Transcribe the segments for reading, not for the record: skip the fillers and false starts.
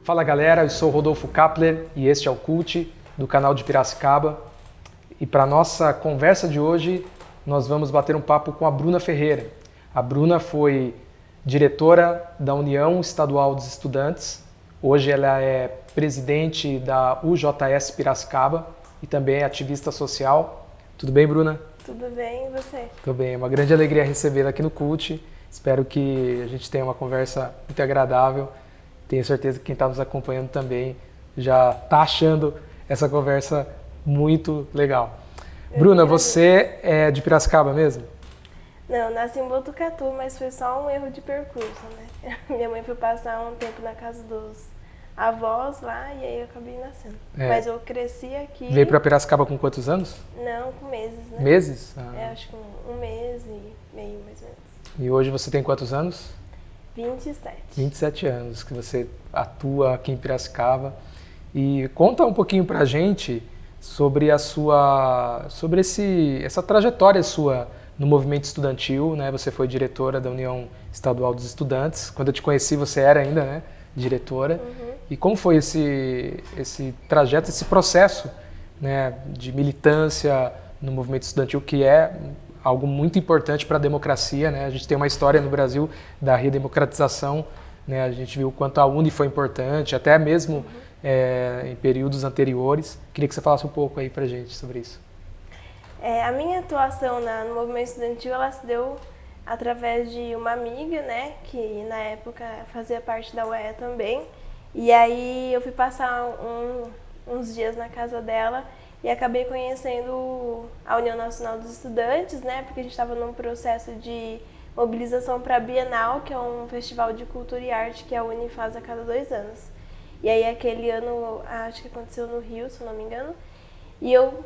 Fala galera, eu sou Rodolfo Kapler e este é o Cult do canal de Piracicaba. E para nossa conversa de hoje, nós vamos bater um papo com a Bruna Ferreira. A Bruna foi diretora da União Estadual dos Estudantes. Hoje ela é presidente da UJS Piracicaba e também é ativista social. Tudo bem, Bruna? Tudo bem, e você? Tudo bem, é uma grande alegria recebê-la aqui no Cult. Espero que a gente tenha uma conversa muito agradável. Tenho certeza que quem está nos acompanhando também já está achando essa conversa muito legal. Bruna, você é de Piracicaba mesmo? Não, nasci em Botucatu, mas foi só um erro de percurso, né? Minha mãe foi passar um tempo na casa dos avós lá e aí eu acabei nascendo. Mas eu cresci aqui... Veio para Piracicaba com quantos anos? Não, com meses, né? Meses? Acho que um mês e meio, mais ou menos. E hoje você tem quantos anos? 27. 27 anos que você atua aqui em Piracicaba. E conta um pouquinho pra gente sobre essa trajetória sua no movimento estudantil, né? Você foi diretora da União Estadual dos Estudantes. Quando eu te conheci, você era ainda, né, diretora. Uhum. E como foi esse trajeto, esse processo, né, de militância no movimento estudantil, que é algo muito importante para a democracia, né? A gente tem uma história no Brasil da redemocratização, né? A gente viu o quanto a UNE foi importante, até mesmo em períodos anteriores. Queria que você falasse um pouco aí para a gente sobre isso. A minha atuação no movimento estudantil, ela se deu através de uma amiga, né? Que na época fazia parte da UEA também. E aí eu fui passar uns dias na casa dela e acabei conhecendo a União Nacional dos Estudantes, né? Porque a gente estava num processo de mobilização para a Bienal, que é um festival de cultura e arte que a UNE faz a cada 2 anos. E aí aquele ano, acho que aconteceu no Rio, se eu não me engano, e eu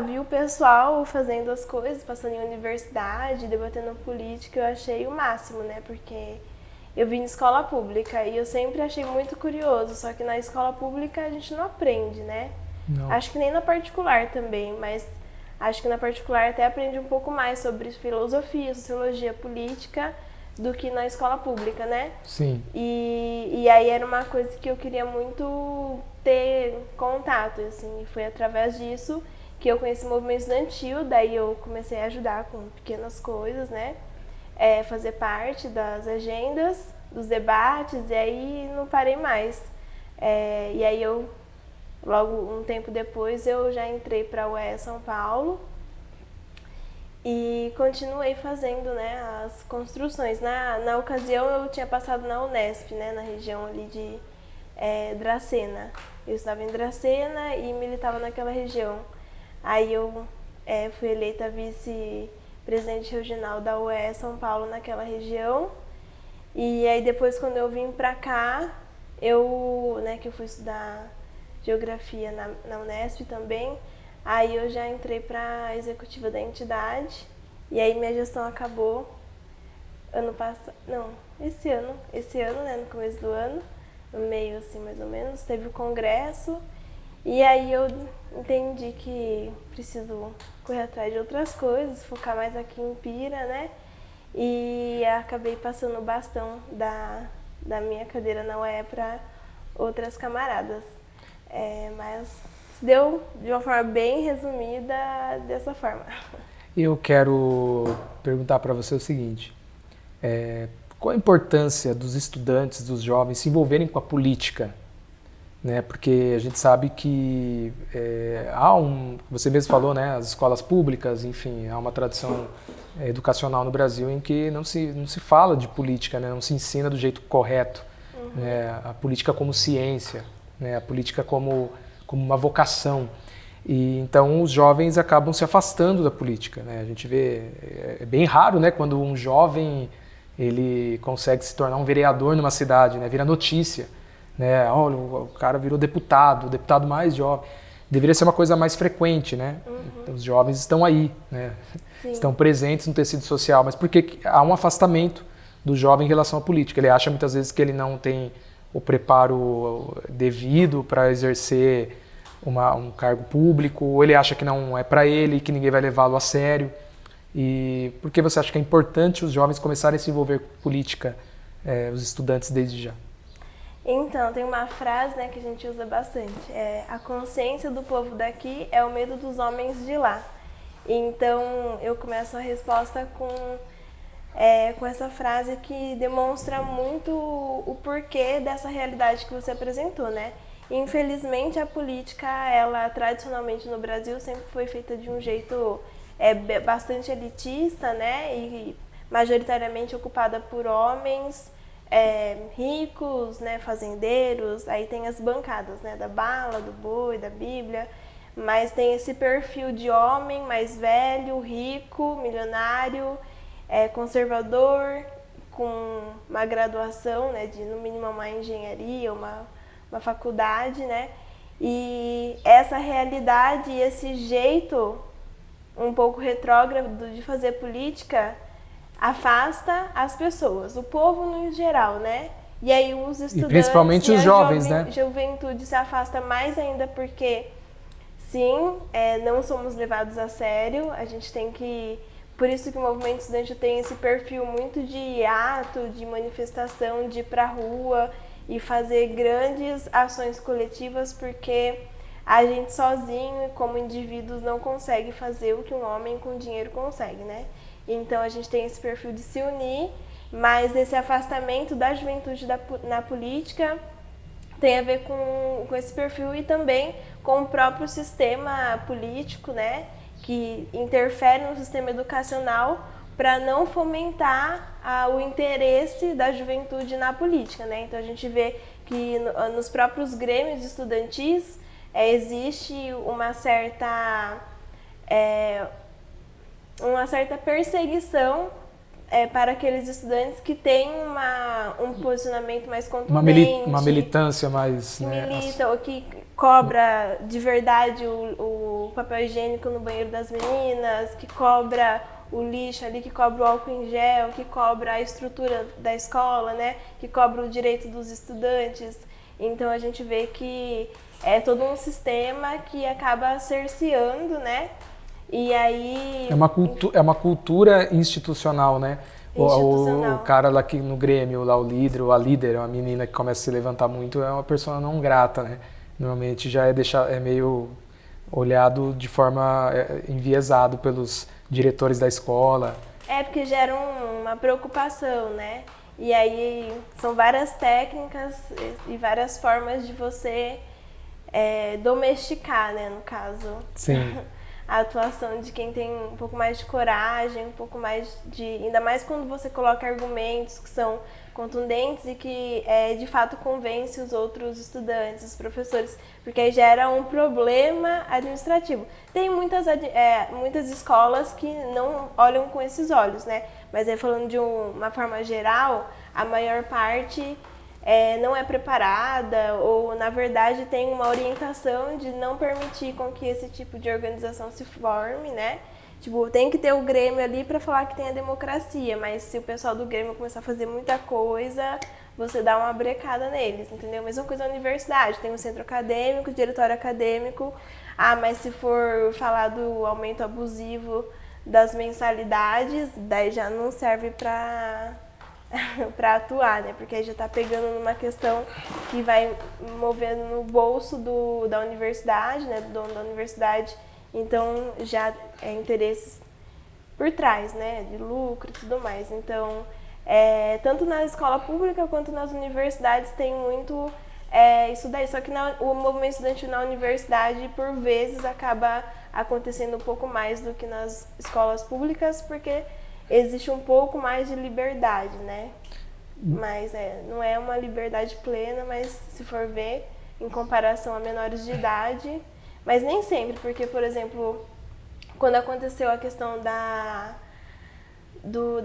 vi o pessoal fazendo as coisas, passando em universidade, debatendo política, eu achei o máximo, né? Porque eu vim de escola pública e eu sempre achei muito curioso, só que na escola pública a gente não aprende, né? Não. Acho que nem na particular também, mas acho que na particular até aprende um pouco mais sobre filosofia, sociologia, política, do que na escola pública, né? Sim. E aí era uma coisa que eu queria muito ter contato, assim, e foi através disso que eu conheci o movimento estudantil, daí eu comecei a ajudar com pequenas coisas, né? Fazer parte das agendas, dos debates, e aí não parei mais. E aí logo um tempo depois eu já entrei para a UEA São Paulo e continuei fazendo, né, as construções. Na ocasião eu tinha passado na Unesp, né, na região ali de Dracena. Eu estava em Dracena e militava naquela região. Aí eu fui eleita vice-presidente regional da UE São Paulo naquela região. E aí depois, quando eu vim para cá, que eu fui estudar geografia na Unesp também, aí eu já entrei para a executiva da entidade e aí minha gestão acabou esse ano, né, no começo do ano, no meio assim mais ou menos, teve o congresso e aí eu entendi que preciso correr atrás de outras coisas, focar mais aqui em Pira, né, e acabei passando o bastão da minha cadeira na UE para outras camaradas. Mas se deu de uma forma bem resumida dessa forma. Eu quero perguntar para você o seguinte, qual a importância dos estudantes, dos jovens se envolverem com a política? Né? Porque a gente sabe que você mesmo falou, né, as escolas públicas, enfim, há uma tradição educacional no Brasil em que não se fala de política, né? Não se ensina do jeito correto, né? A política como ciência, né? A política como uma vocação. E então os jovens acabam se afastando da política, né? A gente vê, é bem raro, né, quando um jovem ele consegue se tornar um vereador numa cidade, né? Vira notícia, né? Olha, o cara virou deputado, o deputado mais jovem. Deveria ser uma coisa mais frequente, né? Os jovens estão aí, né? Sim. Estão presentes no tecido social, mas por que há um afastamento do jovem em relação à política? Ele acha muitas vezes que ele não tem o preparo devido para exercer um cargo público, ou ele acha que não é para ele, que ninguém vai levá-lo a sério. E por que você acha que é importante os jovens começarem a se envolver com política, os estudantes desde já? Então, tem uma frase, né, que a gente usa bastante. A consciência do povo daqui é o medo dos homens de lá. Então, eu começo a resposta com essa frase que demonstra muito o porquê dessa realidade que você apresentou, né? Infelizmente, a política, ela tradicionalmente no Brasil sempre foi feita de um jeito bastante elitista, né? E majoritariamente ocupada por homens ricos, né? Fazendeiros. Aí tem as bancadas, né? Da bala, do boi, da Bíblia. Mas tem esse perfil de homem mais velho, rico, milionário, conservador, com uma graduação, né, de no mínimo uma engenharia, uma faculdade, né? E essa realidade e esse jeito um pouco retrógrado de fazer política afasta as pessoas, o povo no geral, né? E aí os estudantes E principalmente os jovens, né? A juventude se afasta mais ainda porque, sim, não somos levados a sério, a gente tem que... Por isso que o movimento estudantil tem esse perfil muito de ato, de manifestação, de ir pra rua e fazer grandes ações coletivas, porque a gente sozinho, como indivíduos, não consegue fazer o que um homem com dinheiro consegue, né? Então a gente tem esse perfil de se unir, mas esse afastamento da juventude na política tem a ver com esse perfil e também com o próprio sistema político, né? Que interfere no sistema educacional para não fomentar o interesse da juventude na política, né? Então a gente vê que nos próprios grêmios estudantis existe uma certa perseguição para aqueles estudantes que têm um posicionamento mais contundente, Uma militância mais... que né, milita ou que cobra de verdade o papel higiênico no banheiro das meninas, que cobra o lixo ali, que cobra o álcool em gel, que cobra a estrutura da escola, né? Que cobra o direito dos estudantes. Então a gente vê que é todo um sistema que acaba cerceando, né? E aí... É uma cultura institucional, né? Institucional. O cara lá que no Grêmio, lá o líder, ou a líder, uma menina que começa a se levantar muito, é uma pessoa não grata, né? Normalmente já é meio olhado de forma enviesado pelos diretores da escola. Porque gera uma preocupação, né? E aí são várias técnicas e várias formas de você domesticar, né, no caso. Sim. A atuação de quem tem um pouco mais de coragem, um pouco mais de... Ainda mais quando você coloca argumentos que são contundentes e que de fato convence os outros estudantes, os professores, porque aí gera um problema administrativo. Tem muitas escolas que não olham com esses olhos, né? Mas aí falando de uma forma geral, a maior parte não é preparada ou, na verdade, tem uma orientação de não permitir com que esse tipo de organização se forme, né? Tipo, tem que ter o Grêmio ali para falar que tem a democracia, mas se o pessoal do Grêmio começar a fazer muita coisa, você dá uma brecada neles, entendeu? Mesma coisa na universidade, tem o centro acadêmico, o diretório acadêmico. Mas se for falar do aumento abusivo das mensalidades, daí já não serve para atuar, né? Porque aí já está pegando numa questão que vai movendo no bolso da universidade, né? Do dono da universidade. Então já interesses por trás, né? De lucro e tudo mais. Então, tanto na escola pública quanto nas universidades tem muito isso daí. Só que o movimento estudantil na universidade, por vezes, acaba acontecendo um pouco mais do que nas escolas públicas, porque existe um pouco mais de liberdade, né? Mas não é uma liberdade plena, mas se for ver, em comparação a menores de idade, mas nem sempre, porque, por exemplo, quando aconteceu a questão do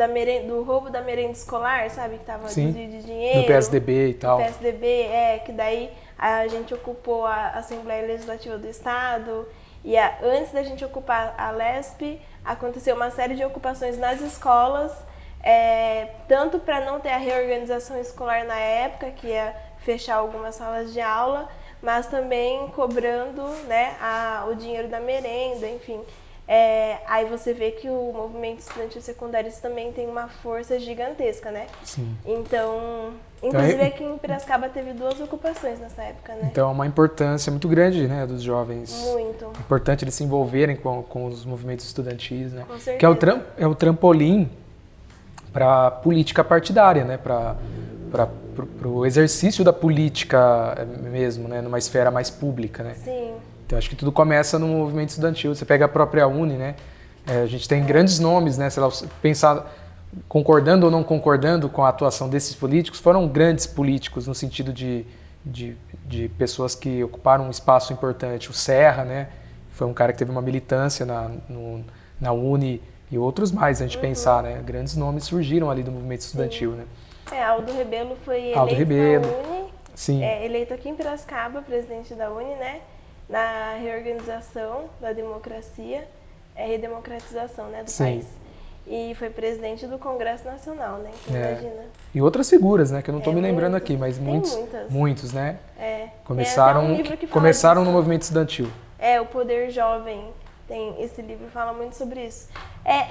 roubo da merenda escolar, sabe, que tava desvio de dinheiro, do PSDB e tal. Do PSDB, que daí a gente ocupou a Assembleia Legislativa do Estado, e antes da gente ocupar a LESP, aconteceu uma série de ocupações nas escolas, tanto para não ter a reorganização escolar na época, que ia fechar algumas salas de aula, mas também cobrando, né, o dinheiro da merenda, enfim. Aí você vê que o movimento estudantil secundário também tem uma força gigantesca, né? Sim. Então, inclusive aqui em Piracicaba teve 2 ocupações nessa época, né? Então é uma importância muito grande, né, dos jovens. Muito. É importante eles se envolverem com os movimentos estudantis, né? Com certeza. Que é o trampolim para a política partidária, né? Para o exercício da política mesmo, né? Numa esfera mais pública, né? Sim. Então acho que tudo começa no movimento estudantil. Você pega a própria Uni, né? A gente tem grandes nomes, né? Sei lá, pensar concordando ou não concordando com a atuação desses políticos, foram grandes políticos no sentido de pessoas que ocuparam um espaço importante. O Serra, né? Foi um cara que teve uma militância na Uni e outros mais, a gente pensar, né? Grandes nomes surgiram ali do movimento estudantil, né? Aldo Rebelo foi Aldo eleito Rebelo. na Uni, Sim. Eleito aqui em Piracicaba, presidente da Uni, né? Na reorganização da democracia, redemocratização, né, do país. E foi presidente do Congresso Nacional, né? Então, imagina. E outras figuras, né? Que eu não estou me lembrando aqui, mas muitos, né? Começaram no movimento estudantil. O Poder Jovem, tem esse livro fala muito sobre isso.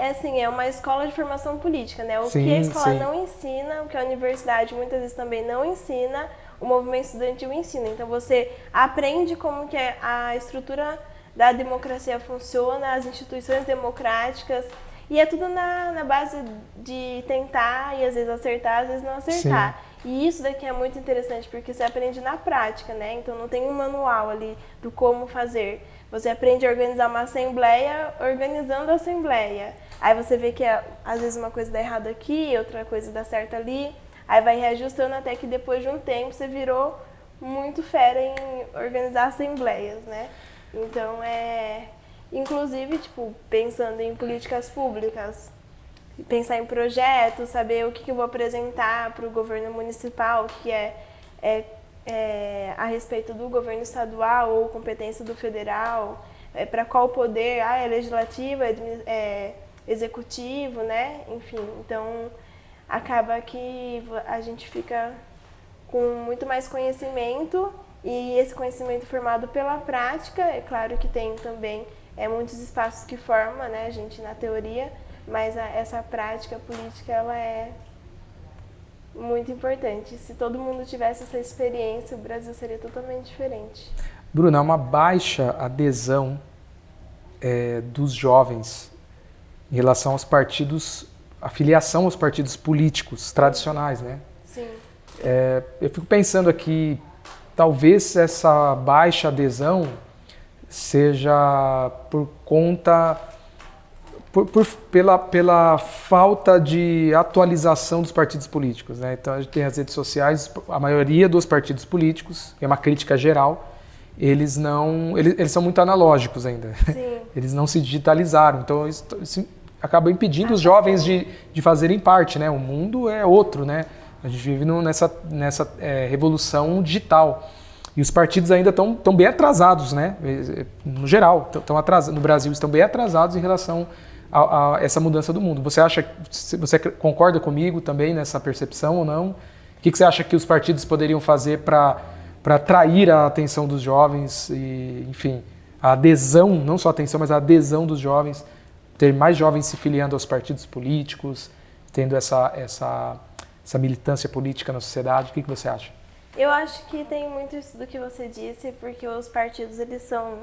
Assim, é uma escola de formação política, né? O que a escola não ensina, o que a universidade muitas vezes também não ensina, o movimento estudantil ensina. Então você aprende como que a estrutura da democracia funciona, as instituições democráticas, e é tudo na base de tentar e às vezes acertar, às vezes não acertar. E isso daqui é muito interessante porque você aprende na prática, né? Então não tem um manual ali do como fazer. Você aprende a organizar uma assembleia organizando a assembleia. Aí você vê que às vezes uma coisa dá errado aqui, outra coisa dá certo ali. Aí vai reajustando até que depois de um tempo você virou muito fera em organizar assembleias, né? Então inclusive, tipo, pensando em políticas públicas, pensar em projetos, saber o que eu vou apresentar para o governo municipal, o que a respeito do governo estadual ou competência do federal, para qual poder, é legislativo, é executivo, né? Enfim, então acaba que a gente fica com muito mais conhecimento e esse conhecimento formado pela prática, é claro que tem também muitos espaços que formam, né, a gente na teoria, mas essa prática política ela é muito importante. Se todo mundo tivesse essa experiência, o Brasil seria totalmente diferente. Bruna, há uma baixa adesão dos jovens em relação aos partidos, a filiação aos partidos políticos tradicionais, né? Sim. Eu fico pensando aqui, talvez essa baixa adesão seja por conta, pela falta de atualização dos partidos políticos, né? Então a gente tem as redes sociais, a maioria dos partidos políticos, é uma crítica geral, eles são muito analógicos ainda. Sim. Eles não se digitalizaram, então isso acaba impedindo os jovens de fazerem parte, né? O mundo é outro, né? A gente vive nessa revolução digital. E os partidos ainda estão bem atrasados, né? No geral, no Brasil estão bem atrasados em relação a essa mudança do mundo. Você concorda comigo também nessa percepção ou não? O que você acha que os partidos poderiam fazer para atrair a atenção dos jovens e, enfim, a adesão, não só a atenção, mas a adesão dos jovens, ter mais jovens se filiando aos partidos políticos, tendo essa militância política na sociedade? O que você acha? Eu acho que tem muito isso do que você disse, porque os partidos, eles são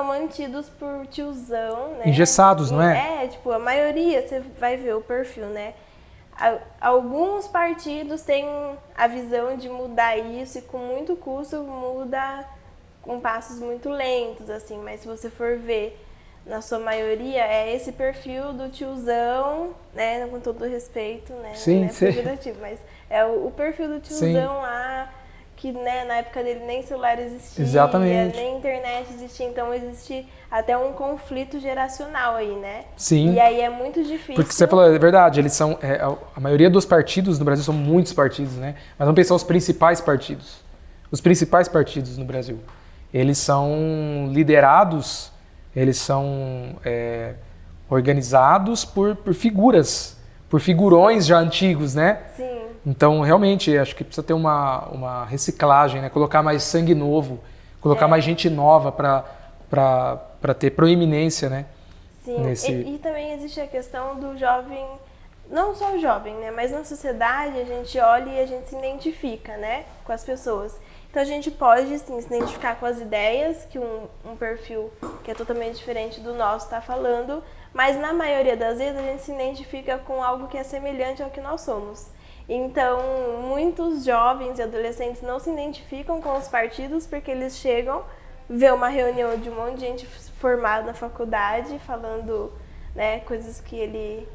mantidos por tiozão, né? Engessados, não é? Tipo, a maioria, você vai ver o perfil, né? Alguns partidos têm a visão de mudar isso e com muito custo muda com passos muito lentos, assim, mas se você for ver, na sua maioria, é esse perfil do tiozão, né, com todo respeito, né, sim, não é figurativo, mas é o perfil do tiozão lá, que, né, na época dele nem celular existia, exatamente, nem internet existia, então existe até um conflito geracional aí, né? Sim. E aí é muito difícil. Porque você falou, é verdade, eles são, a maioria dos partidos no Brasil são muitos partidos, né? Mas vamos pensar os principais partidos. Os principais partidos no Brasil, eles são liderados, eles são organizados por figuras, por figurões já antigos, né? Sim. Então, realmente, acho que precisa ter uma reciclagem, né? Colocar mais sangue novo, colocar mais gente nova para ter proeminência, né? Sim, e também existe a questão do jovem, não só o jovem, né? Mas na sociedade a gente olha e a gente se identifica, né? Com as pessoas. Então a gente pode, sim, se identificar com as ideias que um perfil que é totalmente diferente do nosso está falando, mas na maioria das vezes a gente se identifica com algo que é semelhante ao que nós somos. Então, muitos jovens e adolescentes não se identificam com os partidos porque eles chegam, vê uma reunião de um monte de gente formada na faculdade falando, né, coisas que ele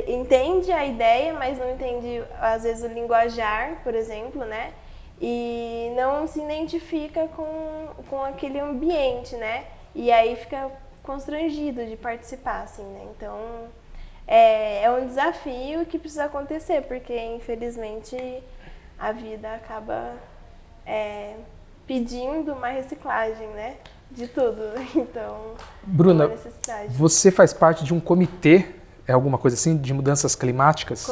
entende a ideia, mas não entende, às vezes, o linguajar, por exemplo, né? E não se identifica com aquele ambiente, né? E aí fica constrangido de participar, assim, né? Então, é um desafio que precisa acontecer, porque, infelizmente, a vida acaba pedindo uma reciclagem, né? De tudo. Então, Bruna, é uma necessidade. Você faz parte de um comitê, alguma coisa assim, de mudanças climáticas?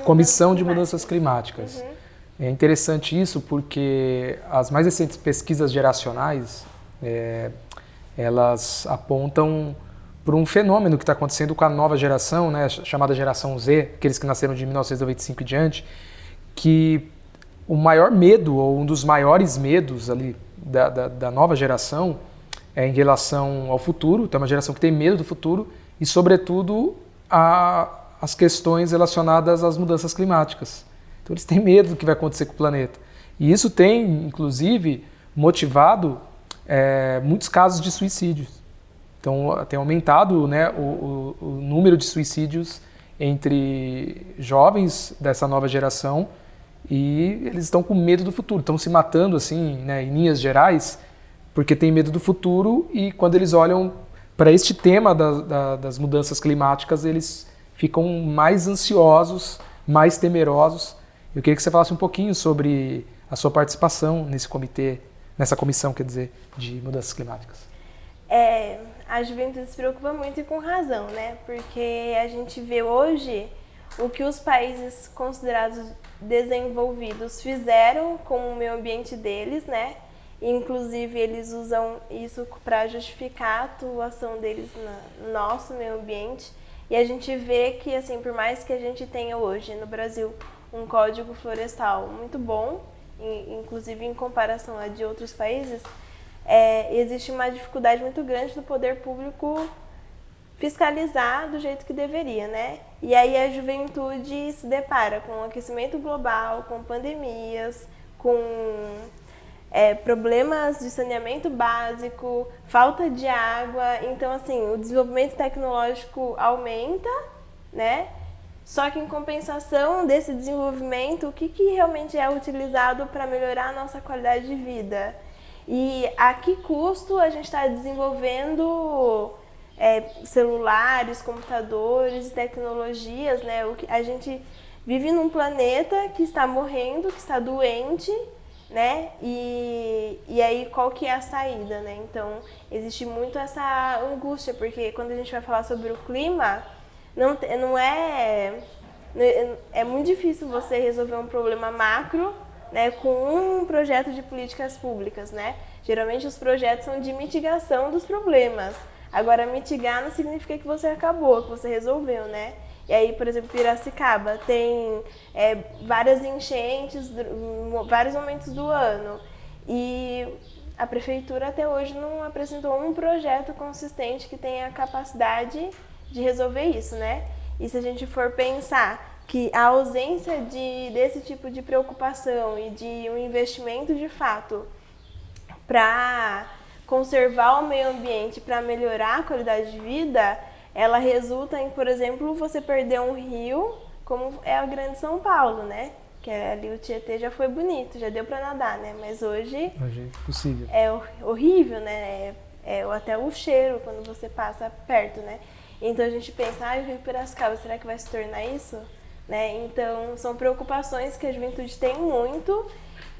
Comissão de mudanças climáticas. Uhum. É interessante isso porque as mais recentes pesquisas geracionais, elas apontam para um fenômeno que está acontecendo com a nova geração, né, chamada geração Z, aqueles que nasceram de 1995 e diante, que o maior medo, ou um dos maiores medos ali da nova geração é em relação ao futuro. Então é uma geração que tem medo do futuro e, sobretudo, as questões relacionadas às mudanças climáticas. Então eles têm medo do que vai acontecer com o planeta. E isso tem, inclusive, motivado muitos casos de suicídios. Então tem aumentado, né, o número de suicídios entre jovens dessa nova geração, e eles estão com medo do futuro, estão se matando assim, né, em linhas gerais, porque têm medo do futuro, e quando eles olham para este tema das mudanças climáticas, eles ficam mais ansiosos, mais temerosos. Eu queria que você falasse um pouquinho sobre a sua participação nesse comitê, nessa comissão, quer dizer, de mudanças climáticas. A juventude se preocupa muito, e com razão, né? Porque a gente vê hoje o que os países considerados desenvolvidos fizeram com o meio ambiente deles, né? Inclusive, eles usam isso para justificar a atuação deles no nosso meio ambiente. E a gente vê que, assim, por mais que a gente tenha hoje no Brasil um código florestal muito bom, inclusive em comparação a de outros países, existe uma dificuldade muito grande do poder público fiscalizar do jeito que deveria, né? E aí a juventude se depara com o aquecimento global, com pandemias, com problemas de saneamento básico, falta de água. Então, assim, o desenvolvimento tecnológico aumenta, né? Só que, em compensação desse desenvolvimento, o que realmente é utilizado para melhorar a nossa qualidade de vida? E a que custo a gente está desenvolvendo celulares, computadores, tecnologias, né? A gente vive num planeta que está morrendo, que está doente, né? E aí qual que é a saída, né? Então existe muito essa angústia, porque quando a gente vai falar sobre o clima, é muito difícil você resolver um problema macro, né, com um projeto de políticas públicas, né? Geralmente os projetos são de mitigação dos problemas. Agora, mitigar não significa que você acabou, que você resolveu, né? E aí, por exemplo, Piracicaba tem várias enchentes, vários momentos do ano. E a prefeitura até hoje não apresentou um projeto consistente que tenha a capacidade de resolver isso, né? E se a gente for pensar que a ausência desse tipo de preocupação e de um investimento de fato para conservar o meio ambiente, para melhorar a qualidade de vida, ela resulta em, por exemplo, você perder um rio, como é a Grande São Paulo, né? Que ali o Tietê já foi bonito, já deu para nadar, né? Mas hoje é impossível. É horrível, né? Até o cheiro quando você passa perto, né? Então a gente pensa, o Rio Piracicaba, será que vai se tornar isso? Né? Então são preocupações que a juventude tem muito,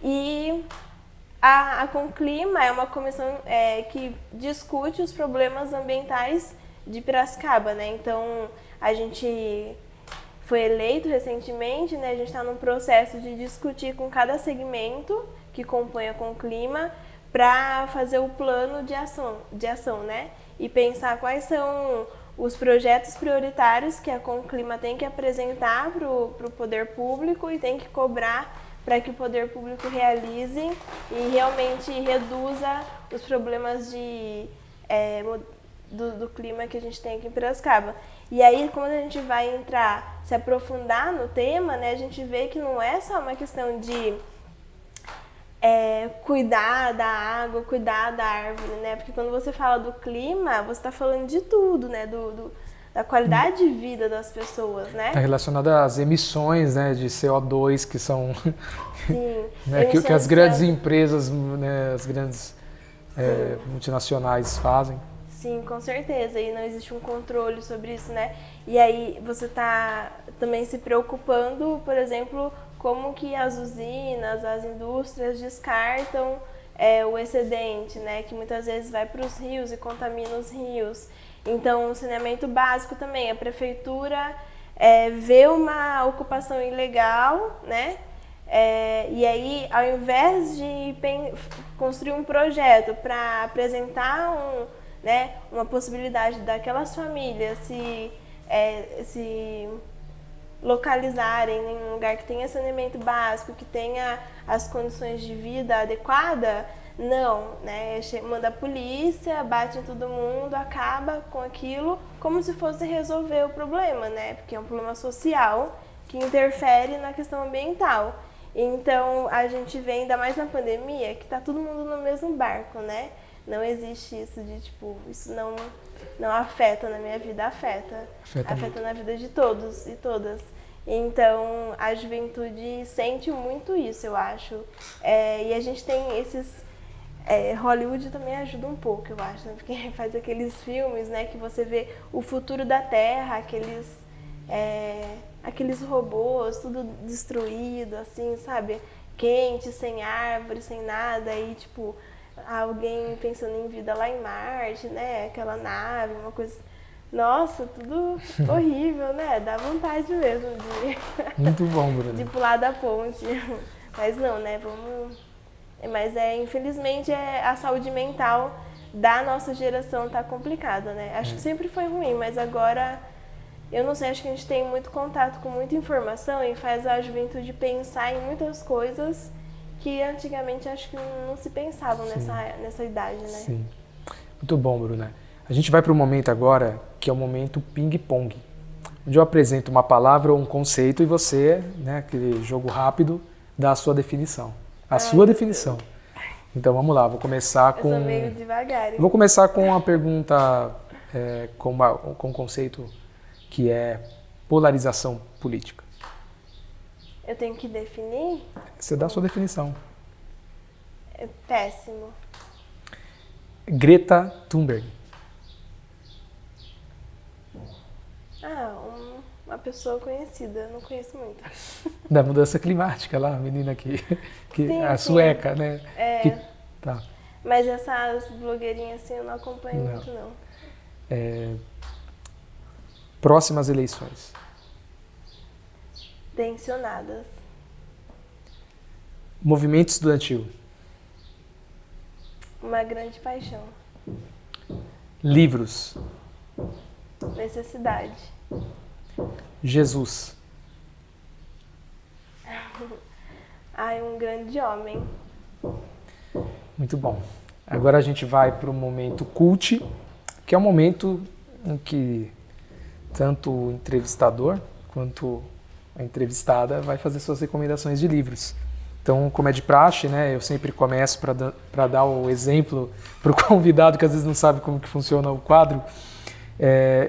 e a Conclima é uma comissão que discute os problemas ambientais de Piracicaba, né? Então a gente foi eleito recentemente, né? A gente está num processo de discutir com cada segmento que compõe a Conclima para fazer o plano de ação, né? E pensar quais são os projetos prioritários que a Conclima tem que apresentar para o poder público e tem que cobrar para que o poder público realize e realmente reduza os problemas do clima que a gente tem aqui em Piracicaba. E aí, quando a gente vai entrar, se aprofundar no tema, né, a gente vê que não é só uma questão de cuidar da água, cuidar da árvore, né? Porque quando você fala do clima, você está falando de tudo, né? Da qualidade de vida das pessoas, né? Está relacionado às emissões, né, de CO2 que são Sim, né, que as grandes empresas, né, as grandes multinacionais fazem. Sim, com certeza. E não existe um controle sobre isso, né? E aí você está também se preocupando, por exemplo, como que as usinas, as indústrias descartam o excedente, né? Que muitas vezes vai para os rios e contamina os rios. Então, o saneamento básico também, a prefeitura vê uma ocupação ilegal, né? E aí, ao invés de construir um projeto para apresentar uma possibilidade daquelas famílias se localizarem em um lugar que tenha saneamento básico, que tenha as condições de vida adequada, não, né? Manda a polícia, bate em todo mundo, acaba com aquilo como se fosse resolver o problema, né? Porque é um problema social que interfere na questão ambiental. Então, a gente vê, ainda mais na pandemia, que tá todo mundo no mesmo barco, né? Não existe isso de, tipo, isso não afeta na minha vida, afeta na vida de todos e todas. Então, a juventude sente muito isso, eu acho. E a gente tem esses... Hollywood também ajuda um pouco, eu acho, né? Porque faz aqueles filmes, né, que você vê o futuro da Terra, aqueles robôs, tudo destruído, assim, sabe? Quente, sem árvore, sem nada, e, tipo... alguém pensando em vida lá em Marte, né? Aquela nave, uma coisa... Nossa, tudo horrível, né? Dá vontade mesmo de... Muito bom, Bruno. de pular da ponte. Mas não, né? Mas infelizmente a saúde mental da nossa geração tá complicada, né? Acho que sempre foi ruim, mas agora... Eu não sei, acho que a gente tem muito contato com muita informação e faz a juventude pensar em muitas coisas... que antigamente acho que não se pensavam nessa idade, né? Sim. Muito bom, Bruna. A gente vai para um momento agora que é o momento ping-pong, onde eu apresento uma palavra ou um conceito e você, né, aquele jogo rápido, dá a sua definição. Sua definição. Então vamos lá, vou começar com... Eu sou meio devagar. Vou começar com uma pergunta com um conceito que é polarização política. Eu tenho que definir? Você dá a sua definição. É péssimo. Greta Thunberg. Uma pessoa conhecida, não conheço muito. Da mudança climática lá, a menina que Sim, a sueca, né? Tá. Mas essas blogueirinhas assim eu não acompanho muito, não. Próximas eleições. Tensionadas. Movimento estudantil. Uma grande paixão. Livros. Necessidade. Jesus. Um grande homem. Muito bom. Agora a gente vai para o momento cult, que é um momento em que tanto o entrevistador quanto a entrevistada vai fazer suas recomendações de livros. Então, como é de praxe, né, eu sempre começo para dar o exemplo para o convidado que às vezes não sabe como que funciona o quadro.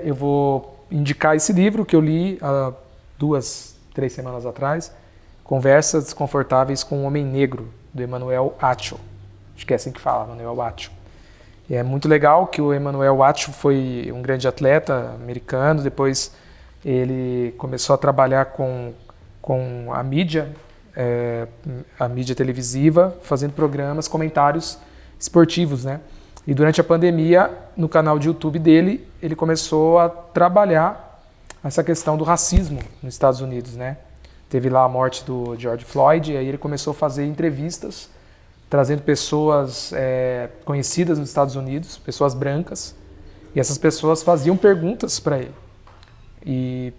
Eu vou indicar esse livro que eu li há 2-3 semanas atrás, Conversas Desconfortáveis com o Homem Negro, do Emmanuel Acho. Acho que é assim que fala, Emmanuel Acho. E é muito legal que o Emmanuel Acho foi um grande atleta americano, depois ele começou a trabalhar com a mídia televisiva, fazendo programas, comentários esportivos, né? E durante a pandemia, no canal de YouTube dele, ele começou a trabalhar essa questão do racismo nos Estados Unidos, né? Teve lá a morte do George Floyd, e aí ele começou a fazer entrevistas trazendo pessoas conhecidas nos Estados Unidos, pessoas brancas, e essas pessoas faziam perguntas para ele. E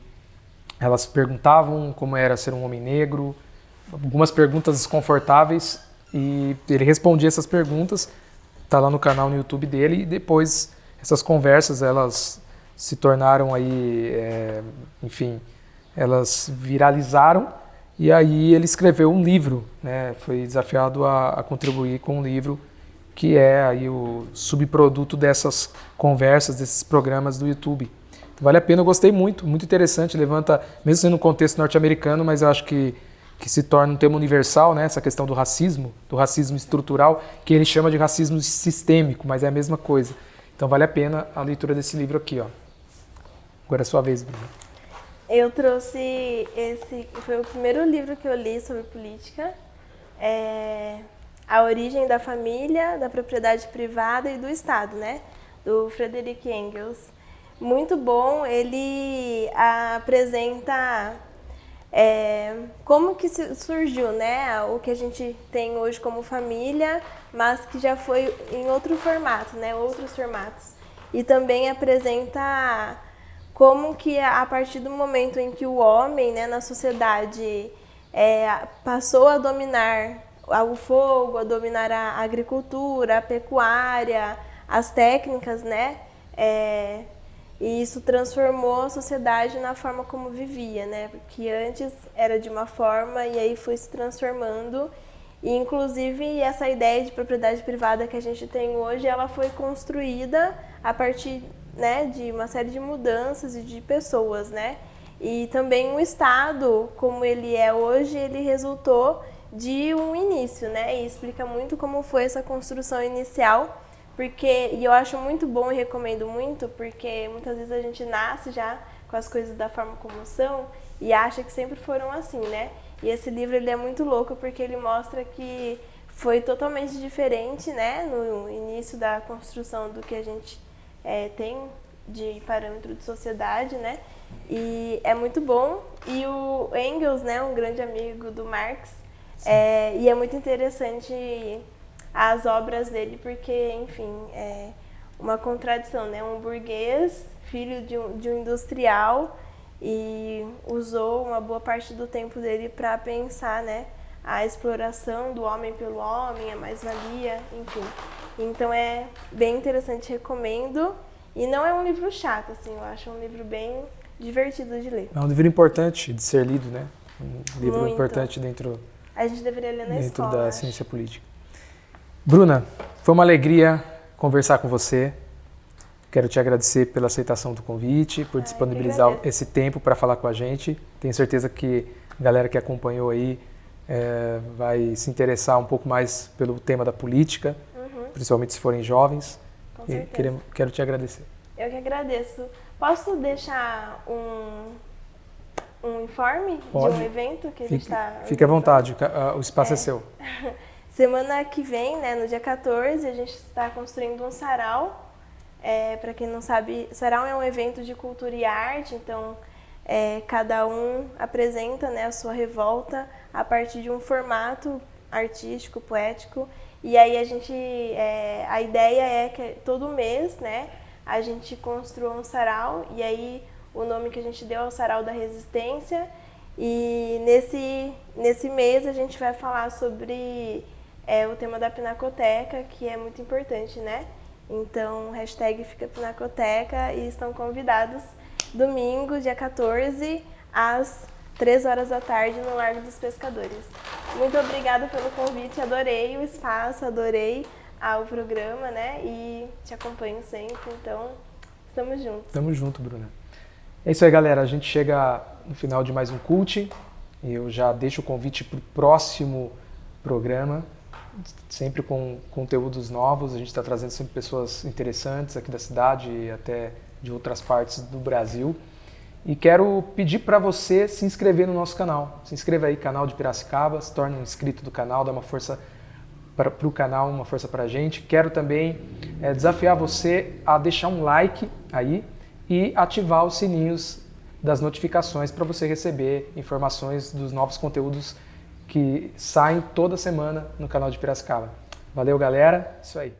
elas perguntavam como era ser um homem negro, algumas perguntas desconfortáveis, e ele respondia essas perguntas, está lá no canal no YouTube dele, e depois essas conversas, elas se tornaram aí, enfim, elas viralizaram, e aí ele escreveu um livro, né? Foi desafiado a contribuir com um livro que é aí o subproduto dessas conversas, desses programas do YouTube. Então, vale a pena, eu gostei muito, muito interessante, levanta, mesmo sendo um contexto norte-americano, mas eu acho que se torna um tema universal, né? Essa questão do racismo estrutural, que ele chama de racismo sistêmico, mas é a mesma coisa. Então vale a pena a leitura desse livro aqui, ó. Agora é a sua vez, Bruna. Eu trouxe foi o primeiro livro que eu li sobre política, A Origem da Família, da Propriedade Privada e do Estado, né? Do Friedrich Engels. Muito bom, ele apresenta como que surgiu, né? O que a gente tem hoje como família, mas que já foi em outro formato, né? Outros formatos. E também apresenta como que a partir do momento em que o homem, né, na sociedade passou a dominar o fogo, a dominar a agricultura, a pecuária, as técnicas, né, e isso transformou a sociedade na forma como vivia, né, porque antes era de uma forma e aí foi se transformando. E, inclusive, essa ideia de propriedade privada que a gente tem hoje, ela foi construída a partir, né, de uma série de mudanças e de pessoas, né? E também o Estado, como ele é hoje, ele resultou de um início, né? E explica muito como foi essa construção inicial, e eu acho muito bom e recomendo muito, porque muitas vezes a gente nasce já com as coisas da forma como são e acha que sempre foram assim, né? E esse livro ele é muito louco porque ele mostra que foi totalmente diferente, né, no início da construção do que a gente tem de parâmetro de sociedade, né? E é muito bom. E o Engels, né, um grande amigo do Marx, e é muito interessante as obras dele porque, enfim, é uma contradição, né? Um burguês, filho de um industrial, e usou uma boa parte do tempo dele para pensar, né, a exploração do homem pelo homem, a mais-valia, enfim. Então é bem interessante, recomendo. E não é um livro chato, assim, eu acho um livro bem divertido de ler. É um livro importante de ser lido, né? Um livro muito importante dentro a gente deveria ler na escola, da ciência política. Bruna, foi uma alegria conversar com você. Quero te agradecer pela aceitação do convite, por disponibilizar esse tempo para falar com a gente. Tenho certeza que a galera que acompanhou aí vai se interessar um pouco mais pelo tema da política, principalmente se forem jovens. Com certeza. Quero te agradecer. Eu que agradeço. Posso deixar um informe Pode. de um evento que a gente está... Fique à vontade, o espaço é seu. Semana que vem, né, no dia 14, a gente está construindo um sarau. Para quem não sabe, sarau é um evento de cultura e arte, então cada um apresenta, né, a sua revolta a partir de um formato artístico, poético. E aí a ideia é que todo mês, né, a gente construa um sarau, e aí o nome que a gente deu é o Sarau da Resistência. E nesse mês a gente vai falar sobre o tema da Pinacoteca, que é muito importante, né? Então, hashtag Fica Pinacoteca, e estão convidados domingo, dia 14, às 3 horas da tarde, no Largo dos Pescadores. Muito obrigada pelo convite, adorei o espaço, adorei o programa, né? E te acompanho sempre, então estamos juntos. Estamos juntos, Bruna. É isso aí, galera. A gente chega no final de mais um Cult. Eu já deixo o convite para o próximo programa, sempre com conteúdos novos. A gente está trazendo sempre pessoas interessantes aqui da cidade e até de outras partes do Brasil. E quero pedir para você se inscrever no nosso canal. Se inscreva aí, canal de Piracicaba, se torne um inscrito do canal, dá uma força para o canal, uma força para a gente. Quero também desafiar você a deixar um like aí e ativar os sininhos das notificações para você receber informações dos novos conteúdos que saem toda semana no canal de Piracicaba. Valeu, galera. Isso aí.